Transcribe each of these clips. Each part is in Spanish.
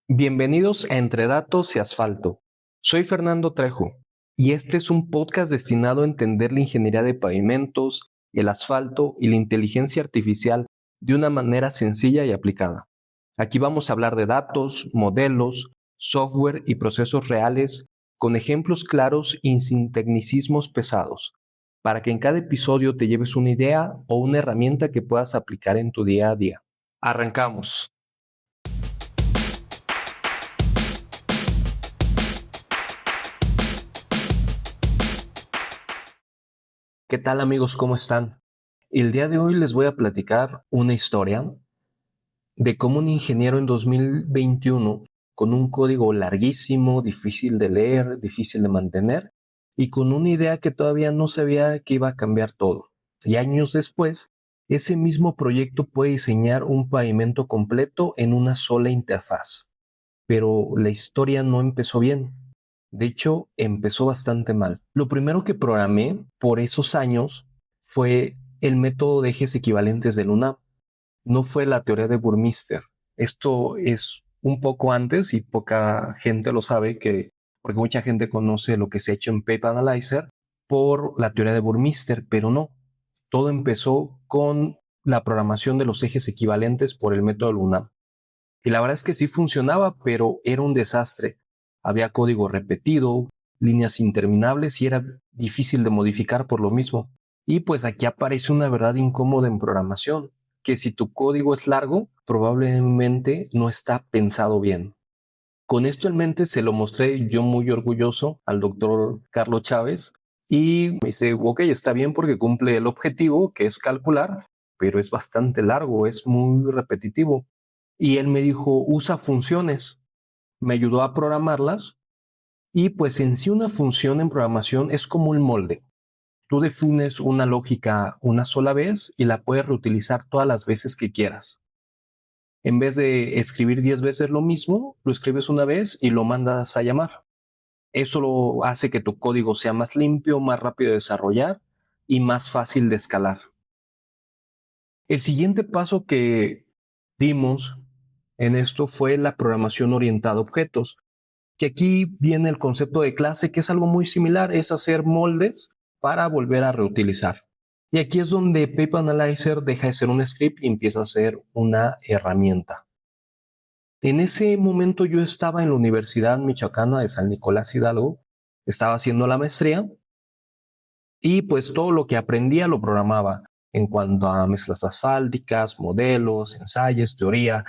Bienvenidos a Entre Datos y Asfalto. Soy Fernando Trejo y este es un podcast destinado a entender la ingeniería de pavimentos, el asfalto y la inteligencia artificial de una manera sencilla y aplicada. Aquí vamos a hablar de datos, modelos, software y procesos reales con ejemplos claros y sin tecnicismos pesados, para que en cada episodio te lleves una idea o una herramienta que puedas aplicar en tu día a día. Arrancamos. ¿Qué tal amigos? ¿Cómo están? El día de hoy les voy a platicar una historia de cómo un ingeniero en 2021, con un código larguísimo, difícil de leer, difícil de mantener, y con una idea que todavía no sabía que iba a cambiar todo. Y años después, ese mismo proyecto puede diseñar un pavimento completo en una sola interfaz. Pero la historia no empezó bien. De hecho, empezó bastante mal. Lo primero que programé por esos años fue el método de ejes equivalentes de Luna. No fue la teoría de Burmeister. Esto es un poco antes y poca gente lo sabe, porque mucha gente conoce lo que se ha hecho en Pape Analyzer por la teoría de Burmeister, pero no. Todo empezó con la programación de los ejes equivalentes por el método Luna. Y la verdad es que sí funcionaba, pero era un desastre. Había código repetido, líneas interminables y era difícil de modificar por lo mismo. Y pues aquí aparece una verdad incómoda en programación, que si tu código es largo, probablemente no está pensado bien. Con esto en mente se lo mostré yo muy orgulloso al doctor Carlos Chávez y me dice, ok, está bien porque cumple el objetivo, que es calcular, pero es bastante largo, es muy repetitivo. Y él me dijo, usa funciones. Me ayudó a programarlas y pues en sí una función en programación es como un molde. Tú defines una lógica una sola vez y la puedes reutilizar todas las veces que quieras. En vez de escribir 10 veces lo mismo, lo escribes una vez y lo mandas a llamar. Eso lo hace que tu código sea más limpio, más rápido de desarrollar y más fácil de escalar. El siguiente paso que dimos en esto fue la programación orientada a objetos, que aquí viene el concepto de clase, que es algo muy similar, es hacer moldes para volver a reutilizar. Y aquí es donde Pape Analyzer deja de ser un script y empieza a ser una herramienta. En ese momento yo estaba en la Universidad Michoacana de San Nicolás Hidalgo, estaba haciendo la maestría y pues todo lo que aprendía lo programaba en cuanto a mezclas asfálticas, modelos, ensayos, teoría,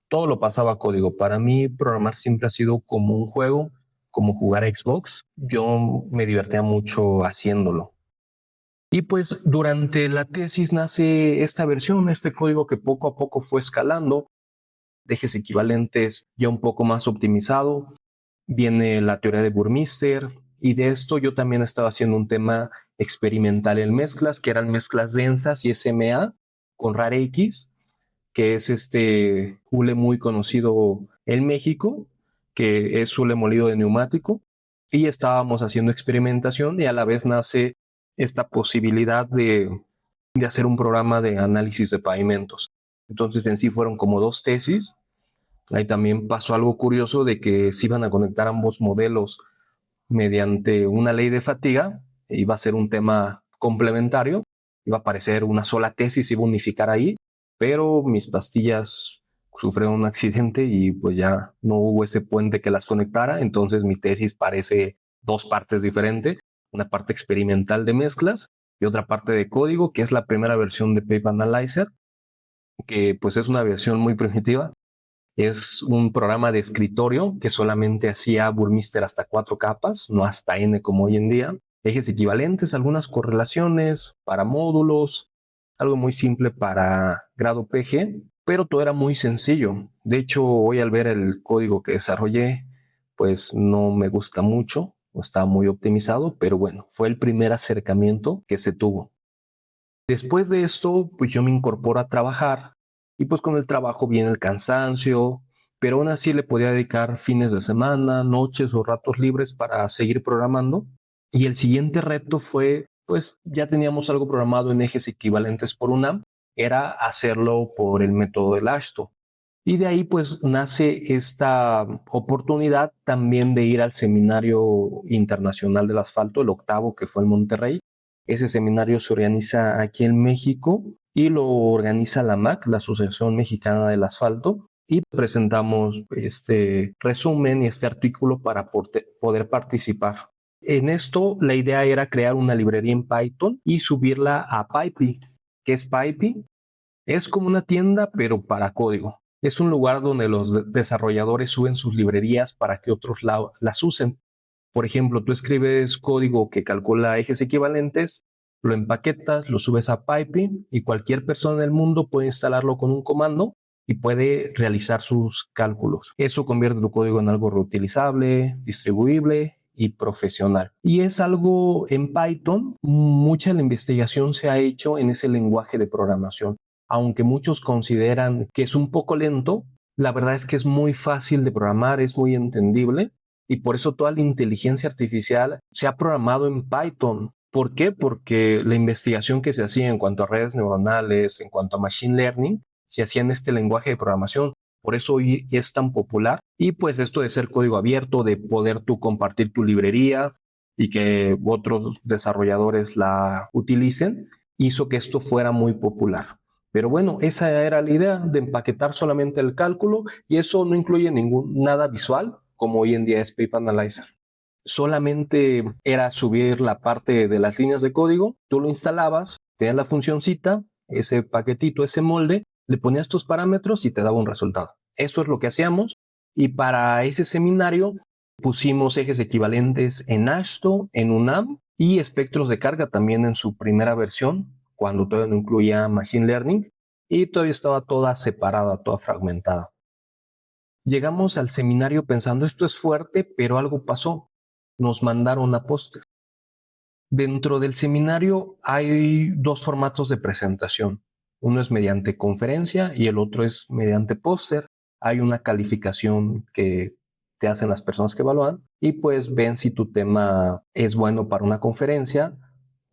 todo lo pasaba a código. Para mí programar siempre ha sido como un juego, como jugar a Xbox. Yo me divertía mucho haciéndolo. Y pues durante la tesis nace esta versión, este código que poco a poco fue escalando, de ejes equivalentes ya un poco más optimizado. Viene la teoría de Burmeister y de esto yo también estaba haciendo un tema experimental en mezclas, que eran mezclas densas y SMA con RARX, que es este hule muy conocido en México, que es hule molido de neumático, y estábamos haciendo experimentación y a la vez nace esta posibilidad de hacer un programa de análisis de pavimentos. Entonces en sí fueron como dos tesis. Ahí también pasó algo curioso de que se iban a conectar ambos modelos mediante una ley de fatiga, iba a ser un tema complementario, iba a aparecer una sola tesis, iba a unificar ahí, pero mis pastillas sufrieron un accidente y pues ya no hubo ese puente que las conectara, entonces mi tesis parece dos partes diferentes, una parte experimental de mezclas y otra parte de código, que es la primera versión de Pape Analyzer, que pues es una versión muy primitiva. Es un programa de escritorio que solamente hacía Burmeister hasta 4 capas, no hasta N como hoy en día. Ejes equivalentes, algunas correlaciones para módulos, algo muy simple para grado PG, pero todo era muy sencillo. De hecho, hoy al ver el código que desarrollé, pues no me gusta mucho, no está muy optimizado, pero bueno, fue el primer acercamiento que se tuvo. Después de esto, pues yo me incorporo a trabajar y pues con el trabajo viene el cansancio, pero aún así le podía dedicar fines de semana, noches o ratos libres para seguir programando. Y el siguiente reto fue, pues ya teníamos algo programado en ejes equivalentes por UNAM, era hacerlo por el método del ASHTO. Y de ahí pues nace esta oportunidad también de ir al Seminario Internacional del Asfalto, el octavo, que fue en Monterrey. Ese seminario se organiza aquí en México y lo organiza la AMAC, la Asociación Mexicana del Asfalto, y presentamos este resumen y este artículo para poder participar. En esto la idea era crear una librería en Python y subirla a Pipey. ¿Qué es Pipey? Es como una tienda, pero para código. Es un lugar donde los desarrolladores suben sus librerías para que otros las usen. Por ejemplo, tú escribes código que calcula ejes equivalentes, lo empaquetas, lo subes a Piping y cualquier persona del mundo puede instalarlo con un comando y puede realizar sus cálculos. Eso convierte tu código en algo reutilizable, distribuible y profesional. Y es algo en Python, mucha de la investigación se ha hecho en ese lenguaje de programación. Aunque muchos consideran que es un poco lento, la verdad es que es muy fácil de programar, es muy entendible y por eso toda la inteligencia artificial se ha programado en Python. ¿Por qué? Porque la investigación que se hacía en cuanto a redes neuronales, en cuanto a machine learning, se hacía en este lenguaje de programación. Por eso hoy es tan popular. Y pues esto de ser código abierto, de poder tú compartir tu librería y que otros desarrolladores la utilicen, hizo que esto fuera muy popular. Pero bueno, esa era la idea de empaquetar solamente el cálculo y eso no incluye nada visual, como hoy en día es Pip Analyzer. Solamente era subir la parte de las líneas de código, tú lo instalabas, tenías la funcioncita, ese paquetito, ese molde, le ponías tus parámetros y te daba un resultado. Eso es lo que hacíamos y para ese seminario pusimos ejes equivalentes en ASHTO, en UNAM y espectros de carga también en su primera versión, cuando todavía no incluía Machine Learning y todavía estaba toda separada, toda fragmentada. Llegamos al seminario pensando esto es fuerte, pero algo pasó. Nos mandaron a póster. Dentro del seminario hay dos formatos de presentación. Uno es mediante conferencia y el otro es mediante póster. Hay una calificación que te hacen las personas que evalúan y pues ven si tu tema es bueno para una conferencia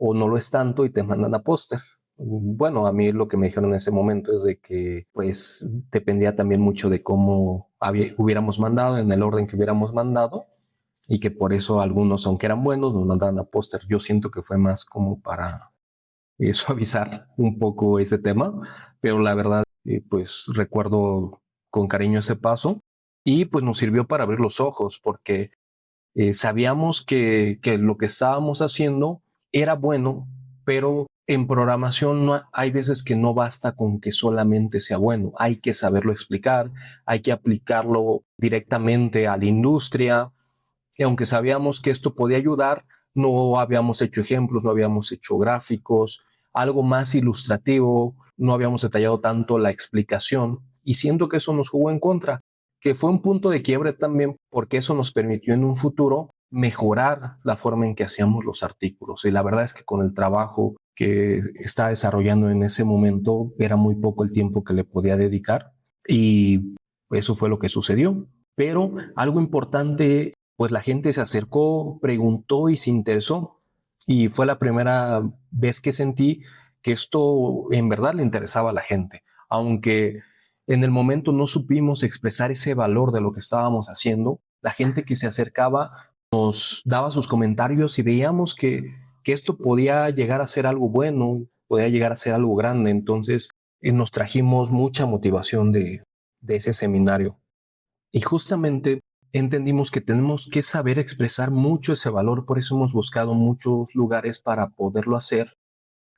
o no lo es tanto y te mandan a póster. Bueno, a mí lo que me dijeron en ese momento es de que pues dependía también mucho de cómo hubiéramos mandado, en el orden que hubiéramos mandado y que por eso algunos, aunque eran buenos, nos mandaban a póster. Yo siento que fue más como para suavizar un poco ese tema, pero la verdad, pues recuerdo con cariño ese paso y pues nos sirvió para abrir los ojos porque sabíamos que lo que estábamos haciendo era bueno, pero en programación no, hay veces que no basta con que solamente sea bueno, hay que saberlo explicar, hay que aplicarlo directamente a la industria, y aunque sabíamos que esto podía ayudar, no habíamos hecho ejemplos, no habíamos hecho gráficos, algo más ilustrativo, no habíamos detallado tanto la explicación y siento que eso nos jugó en contra, que fue un punto de quiebre también porque eso nos permitió en un futuro mejorar la forma en que hacíamos los artículos. Y la verdad es que con el trabajo que estaba desarrollando en ese momento era muy poco el tiempo que le podía dedicar y eso fue lo que sucedió. Pero algo importante, pues la gente se acercó, preguntó y se interesó. Y fue la primera vez que sentí que esto en verdad le interesaba a la gente. Aunque en el momento no supimos expresar ese valor de lo que estábamos haciendo, la gente que se acercaba nos daba sus comentarios y veíamos que esto podía llegar a ser algo bueno, podía llegar a ser algo grande. Entonces nos trajimos mucha motivación de ese seminario. Y justamente entendimos que tenemos que saber expresar mucho ese valor, por eso hemos buscado muchos lugares para poderlo hacer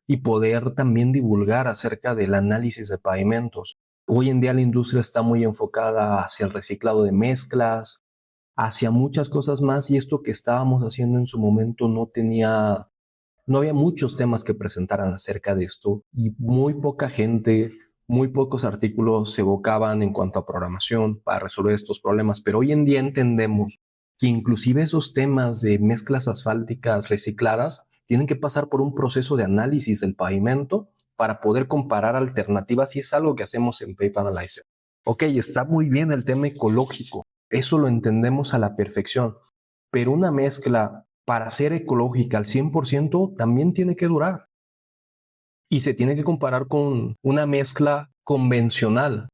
y poder también divulgar acerca del análisis de pavimentos. Hoy en día la industria está muy enfocada hacia el reciclado de mezclas, hacia muchas cosas más y esto que estábamos haciendo en su momento no había muchos temas que presentaran acerca de esto y muy poca gente, muy pocos artículos se evocaban en cuanto a programación para resolver estos problemas, pero hoy en día entendemos que inclusive esos temas de mezclas asfálticas recicladas tienen que pasar por un proceso de análisis del pavimento para poder comparar alternativas y es algo que hacemos en Pave Analyzer. Ok, está muy bien el tema ecológico, eso lo entendemos a la perfección, pero una mezcla para ser ecológica al 100% también tiene que durar y se tiene que comparar con una mezcla convencional.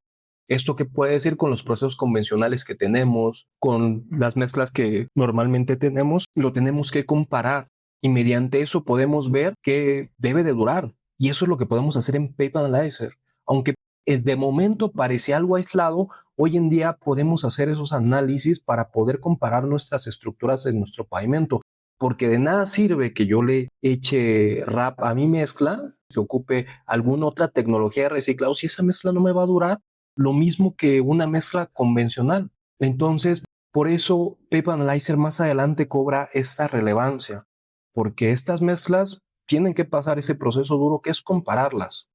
¿Esto qué puede decir? Con los procesos convencionales que tenemos, con las mezclas que normalmente tenemos, lo tenemos que comparar y mediante eso podemos ver qué debe de durar. Y eso es lo que podemos hacer en Paper Analyzer. Aunque de momento parecía algo aislado, hoy en día podemos hacer esos análisis para poder comparar nuestras estructuras en nuestro pavimento. Porque de nada sirve que yo le eche RAP a mi mezcla, que ocupe alguna otra tecnología de reciclado, si esa mezcla no me va a durar lo mismo que una mezcla convencional. Entonces, por eso Paper Analyzer más adelante cobra esta relevancia, porque estas mezclas tienen que pasar ese proceso duro que es compararlas.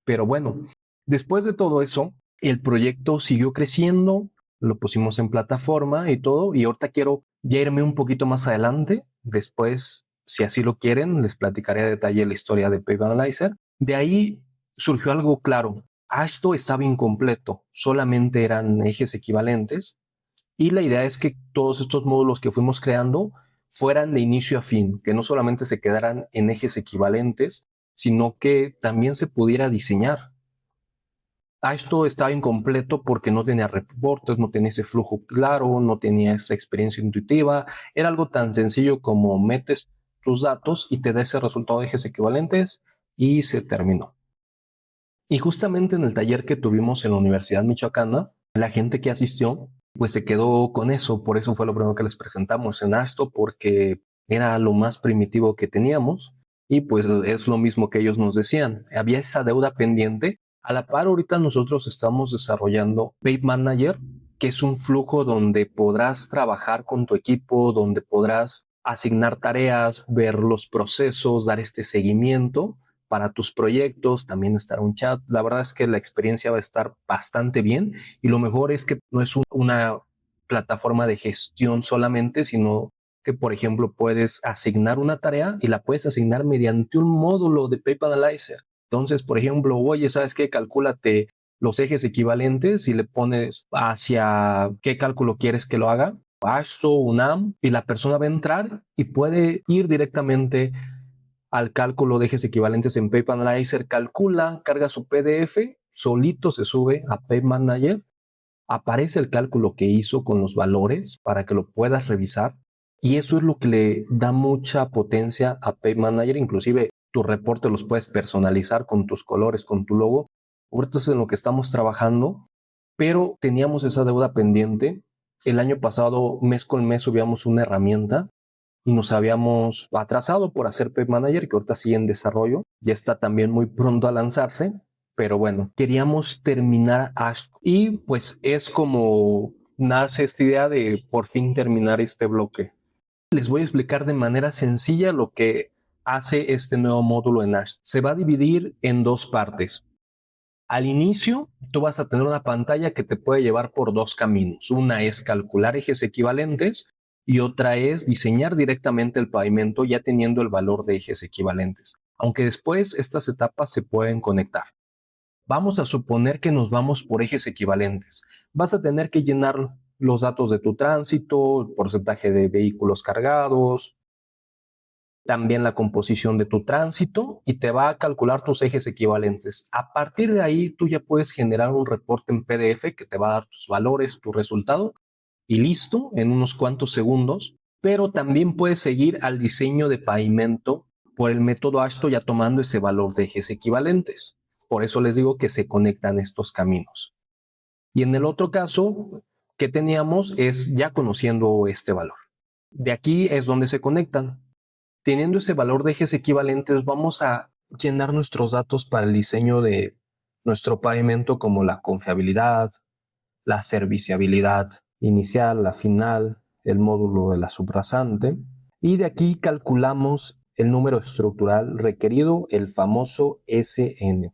Pero bueno, después de todo eso, el proyecto siguió creciendo, lo pusimos en plataforma y todo, y ahorita quiero ya irme un poquito más adelante. Después, si así lo quieren, les platicaré a detalle la historia de Paper Analyzer. De ahí surgió algo claro. Ashto estaba incompleto, solamente eran ejes equivalentes, y la idea es que todos estos módulos que fuimos creando fueran de inicio a fin, que no solamente se quedaran en ejes equivalentes, sino que también se pudiera diseñar. Esto estaba incompleto porque no tenía reportes, no tenía ese flujo claro, no tenía esa experiencia intuitiva. Era algo tan sencillo como metes tus datos y te da ese resultado de ejes equivalentes y se terminó. Y justamente en el taller que tuvimos en la Universidad Michoacana, la gente que asistió, pues se quedó con eso. Por eso fue lo primero que les presentamos en Asto, porque era lo más primitivo que teníamos. Y pues es lo mismo que ellos nos decían. Había esa deuda pendiente. A la par, ahorita nosotros estamos desarrollando Pay Manager, que es un flujo donde podrás trabajar con tu equipo, donde podrás asignar tareas, ver los procesos, dar este seguimiento para tus proyectos, también estará un chat. La verdad es que la experiencia va a estar bastante bien y lo mejor es que no es una plataforma de gestión solamente, sino que, por ejemplo, puedes asignar una tarea y la puedes asignar mediante un módulo de Paper Analyzer. Entonces, por ejemplo, oye, ¿sabes qué? Calcúlate los ejes equivalentes y le pones hacia qué cálculo quieres que lo haga. ASO, UNAM, y la persona va a entrar y puede ir directamente al cálculo de ejes equivalentes en Paper Analyzer, calcula, carga su PDF, solito se sube a Paper Manager, aparece el cálculo que hizo con los valores para que lo puedas revisar y eso es lo que le da mucha potencia a Paper Manager, inclusive tu reporte los puedes personalizar con tus colores, con tu logo. Ahorita es en lo que estamos trabajando, pero teníamos esa deuda pendiente. El año pasado, mes con mes, subíamos una herramienta y nos habíamos atrasado por hacer Pep Manager, que ahorita sigue en desarrollo, ya está también muy pronto a lanzarse, pero bueno, queríamos terminar Ash y pues es como nace esta idea de por fin terminar este bloque. Les voy a explicar de manera sencilla lo que hace este nuevo módulo en Ash. Se va a dividir en dos partes. Al inicio, tú vas a tener una pantalla que te puede llevar por dos caminos. Una es calcular ejes equivalentes y otra es diseñar directamente el pavimento ya teniendo el valor de ejes equivalentes. Aunque después estas etapas se pueden conectar. Vamos a suponer que nos vamos por ejes equivalentes. Vas a tener que llenar los datos de tu tránsito, el porcentaje de vehículos cargados, también la composición de tu tránsito y te va a calcular tus ejes equivalentes. A partir de ahí, tú ya puedes generar un reporte en PDF que te va a dar tus valores, tu resultado y listo en unos cuantos segundos, pero también puedes seguir al diseño de pavimento por el método ASTO ya tomando ese valor de ejes equivalentes. Por eso les digo que se conectan estos caminos. Y en el otro caso que teníamos es ya conociendo este valor. De aquí es donde se conectan. Teniendo ese valor de ejes equivalentes, vamos a llenar nuestros datos para el diseño de nuestro pavimento como la confiabilidad, la serviciabilidad inicial, la final, el módulo de la subrasante. Y de aquí calculamos el número estructural requerido, el famoso SN.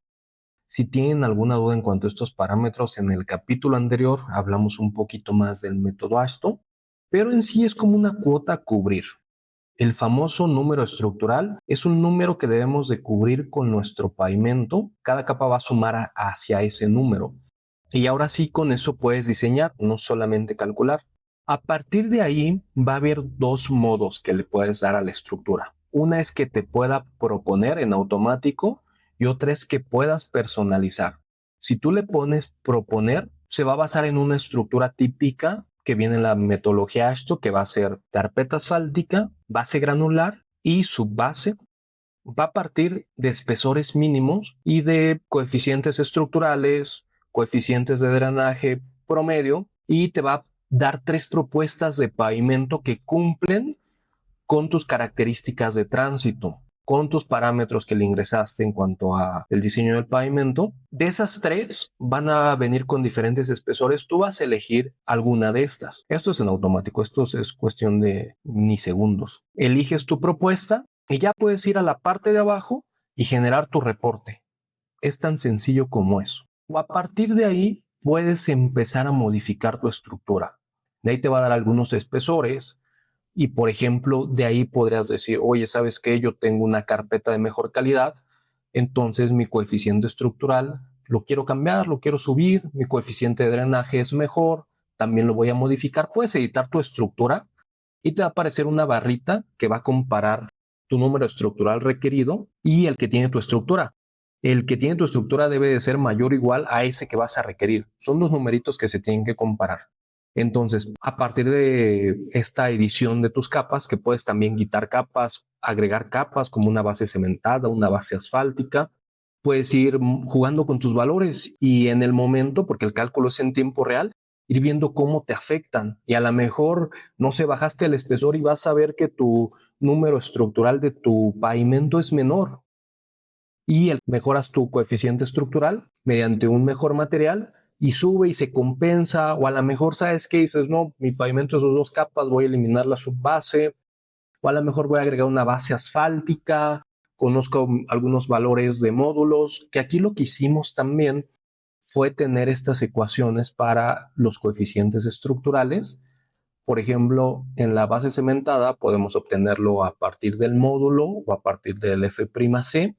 Si tienen alguna duda en cuanto a estos parámetros, en el capítulo anterior hablamos un poquito más del método ASTO, pero en sí es como una cuota a cubrir. El famoso número estructural es un número que debemos de cubrir con nuestro pavimento. Cada capa va a sumar hacia ese número. Y ahora sí, con eso puedes diseñar, no solamente calcular. A partir de ahí va a haber dos modos que le puedes dar a la estructura. Una es que te pueda proponer en automático y otra es que puedas personalizar. Si tú le pones proponer, se va a basar en una estructura típica que viene en la metodología Ashton, que va a ser carpeta asfáltica, base granular y subbase. Va a partir de espesores mínimos y de coeficientes estructurales, coeficientes de drenaje promedio, y te va a dar 3 propuestas de pavimento que cumplen con tus características de tránsito, con tus parámetros que le ingresaste en cuanto a el diseño del pavimento. De esas 3 van a venir con diferentes espesores. Tú vas a elegir alguna de estas. Esto es en automático, esto es cuestión de ni segundos. Eliges tu propuesta y ya puedes ir a la parte de abajo y generar tu reporte. Es tan sencillo como eso. O a partir de ahí puedes empezar a modificar tu estructura. De ahí te va a dar algunos espesores. Y por ejemplo, de ahí podrías decir, oye, ¿sabes qué? Yo tengo una carpeta de mejor calidad, entonces mi coeficiente estructural lo quiero cambiar, lo quiero subir, mi coeficiente de drenaje es mejor, también lo voy a modificar. Puedes editar tu estructura y te va a aparecer una barrita que va a comparar tu número estructural requerido y el que tiene tu estructura. El que tiene tu estructura debe de ser mayor o igual a ese que vas a requerir. Son los numeritos que se tienen que comparar. Entonces, a partir de esta edición de tus capas, que puedes también quitar capas, agregar capas como una base cementada, una base asfáltica, puedes ir jugando con tus valores y en el momento, porque el cálculo es en tiempo real, ir viendo cómo te afectan. Y a lo mejor, no sé, bajaste el espesor y vas a ver que tu número estructural de tu pavimento es menor. Y mejoras tu coeficiente estructural mediante un mejor material y sube y se compensa, o a lo mejor sabes que dices, no, mi pavimento es de 2 capas, voy a eliminar la subbase, o a lo mejor voy a agregar una base asfáltica, conozco algunos valores de módulos, que aquí lo que hicimos también fue tener estas ecuaciones para los coeficientes estructurales. Por ejemplo, en la base cementada podemos obtenerlo a partir del módulo o a partir del F'C.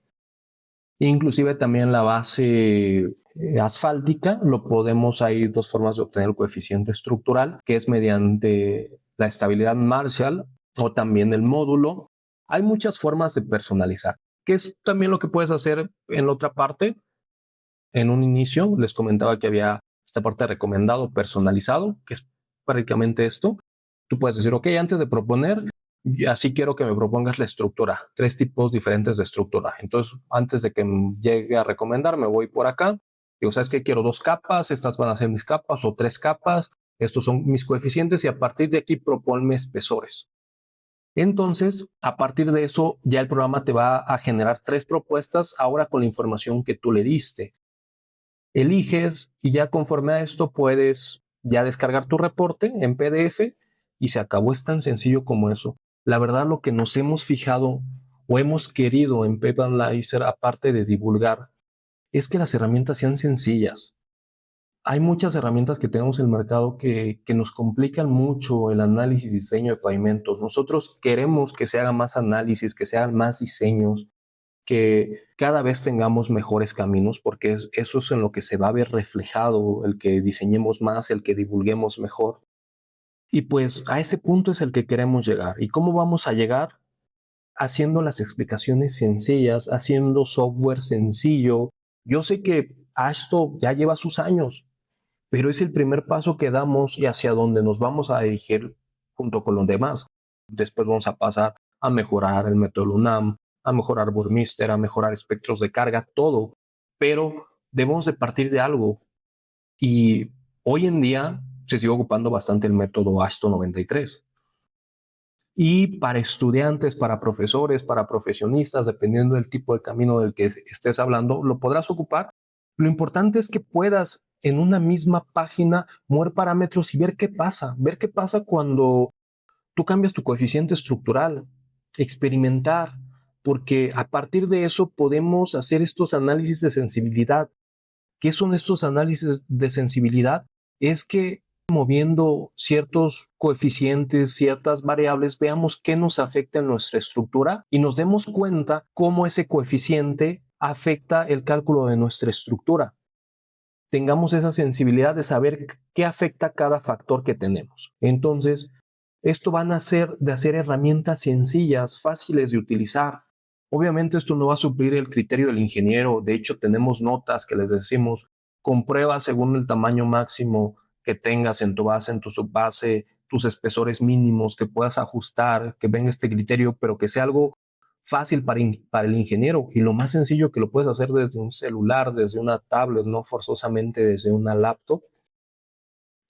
Inclusive también la base asfáltica lo podemos, hay 2 formas de obtener el coeficiente estructural, que es mediante la estabilidad Marshall o también el módulo. Hay muchas formas de personalizar, que es también lo que puedes hacer en la otra parte. En un inicio les comentaba que había esta parte de recomendado personalizado, que es prácticamente esto. Tú puedes decir, ok, antes de proponer, así quiero que me propongas la estructura, 3 tipos diferentes de estructura. Entonces, antes de que llegue a recomendar, me voy por acá. Digo, ¿sabes qué? Quiero 2 capas, estas van a ser mis capas, o 3 capas, estos son mis coeficientes, y a partir de aquí proponme espesores. Entonces, a partir de eso, ya el programa te va a generar 3 propuestas, ahora con la información que tú le diste. Eliges y ya conforme a esto puedes ya descargar tu reporte en PDF y se acabó. Es tan sencillo como eso. La verdad, lo que nos hemos fijado o hemos querido en Pep Analyzer, aparte de divulgar, es que las herramientas sean sencillas. Hay muchas herramientas que tenemos en el mercado que nos complican mucho el análisis y diseño de pavimentos. Nosotros queremos que se haga más análisis, que se hagan más diseños, que cada vez tengamos mejores caminos, porque eso es en lo que se va a ver reflejado, el que diseñemos más, el que divulguemos mejor. Y pues a ese punto es el que queremos llegar. ¿Y cómo vamos a llegar? Haciendo las explicaciones sencillas, haciendo software sencillo. Yo sé que esto ya lleva sus años, pero es el primer paso que damos y hacia donde nos vamos a dirigir junto con los demás. Después vamos a pasar a mejorar el método LUNAM, a mejorar Burmister, a mejorar espectros de carga, todo. Pero debemos de partir de algo. Y hoy en día se sigue ocupando bastante el método ASTO 93. Y para estudiantes, para profesores, para profesionistas, dependiendo del tipo de camino del que estés hablando, lo podrás ocupar. Lo importante es que puedas en una misma página mover parámetros y ver qué pasa cuando tú cambias tu coeficiente estructural, experimentar, porque a partir de eso podemos hacer estos análisis de sensibilidad. ¿Qué son estos análisis de sensibilidad? Es que moviendo ciertos coeficientes, ciertas variables, veamos qué nos afecta en nuestra estructura y nos demos cuenta cómo ese coeficiente afecta el cálculo de nuestra estructura. Tengamos esa sensibilidad de saber qué afecta cada factor que tenemos. Entonces, esto van a ser de hacer herramientas sencillas, fáciles de utilizar. Obviamente esto no va a suplir el criterio del ingeniero. De hecho, tenemos notas que les decimos, comprueba según el tamaño máximo que tengas en tu base, en tu subbase, tus espesores mínimos que puedas ajustar, que venga este criterio, pero que sea algo fácil para el ingeniero y lo más sencillo que lo puedes hacer desde un celular, desde una tablet, no forzosamente desde una laptop.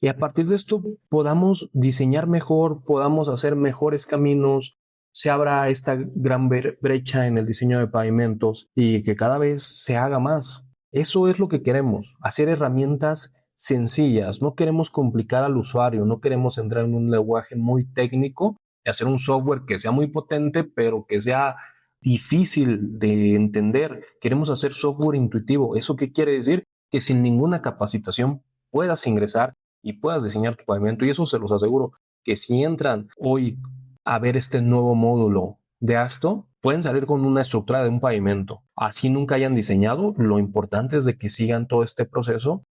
Y a partir de esto podamos diseñar mejor, podamos hacer mejores caminos, se abra esta gran brecha en el diseño de pavimentos y que cada vez se haga más. Eso es lo que queremos, hacer herramientas sencillas. No queremos complicar al usuario, no queremos entrar en un lenguaje muy técnico y hacer un software que sea muy potente, pero que sea difícil de entender. Queremos hacer software intuitivo. ¿Eso qué quiere decir? Que sin ninguna capacitación puedas ingresar y puedas diseñar tu pavimento. Y eso se los aseguro, que si entran hoy a ver este nuevo módulo de Axto, pueden salir con una estructura de un pavimento. Así nunca hayan diseñado, lo importante es de que sigan todo este proceso,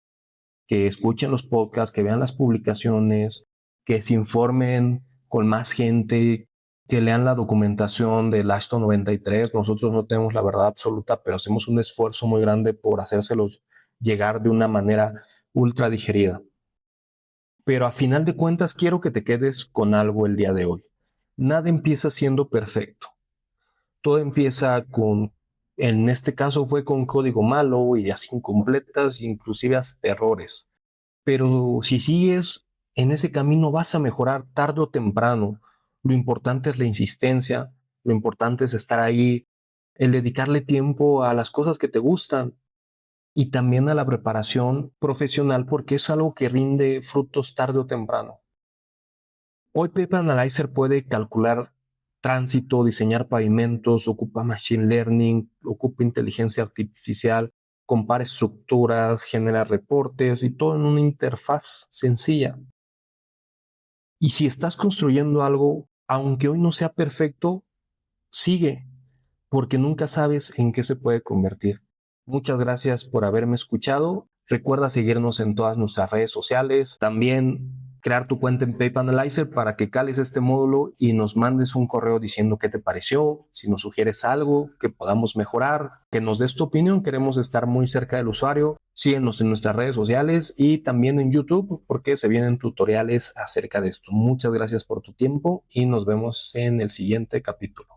que escuchen los podcasts, que vean las publicaciones, que se informen con más gente, que lean la documentación del Axto 93. Nosotros no tenemos la verdad absoluta, pero hacemos un esfuerzo muy grande por hacérselos llegar de una manera ultra digerida. Pero a final de cuentas quiero que te quedes con algo el día de hoy. Nada empieza siendo perfecto. Todo empieza con, en este caso fue con código malo, ideas incompletas, inclusive hasta errores. Pero si sigues en ese camino vas a mejorar tarde o temprano. Lo importante es la insistencia, lo importante es estar ahí, el dedicarle tiempo a las cosas que te gustan y también a la preparación profesional porque es algo que rinde frutos tarde o temprano. Hoy Paper Analyzer puede calcular tránsito, diseñar pavimentos, ocupa machine learning, ocupa inteligencia artificial, compara estructuras, genera reportes y todo en una interfaz sencilla. Y si estás construyendo algo, aunque hoy no sea perfecto, sigue, porque nunca sabes en qué se puede convertir. Muchas gracias por haberme escuchado. Recuerda seguirnos en todas nuestras redes sociales. También crear tu cuenta en Paper Analyzer para que cales este módulo y nos mandes un correo diciendo qué te pareció, si nos sugieres algo que podamos mejorar, que nos des tu opinión. Queremos estar muy cerca del usuario. Síguenos en nuestras redes sociales y también en YouTube porque se vienen tutoriales acerca de esto. Muchas gracias por tu tiempo y nos vemos en el siguiente capítulo.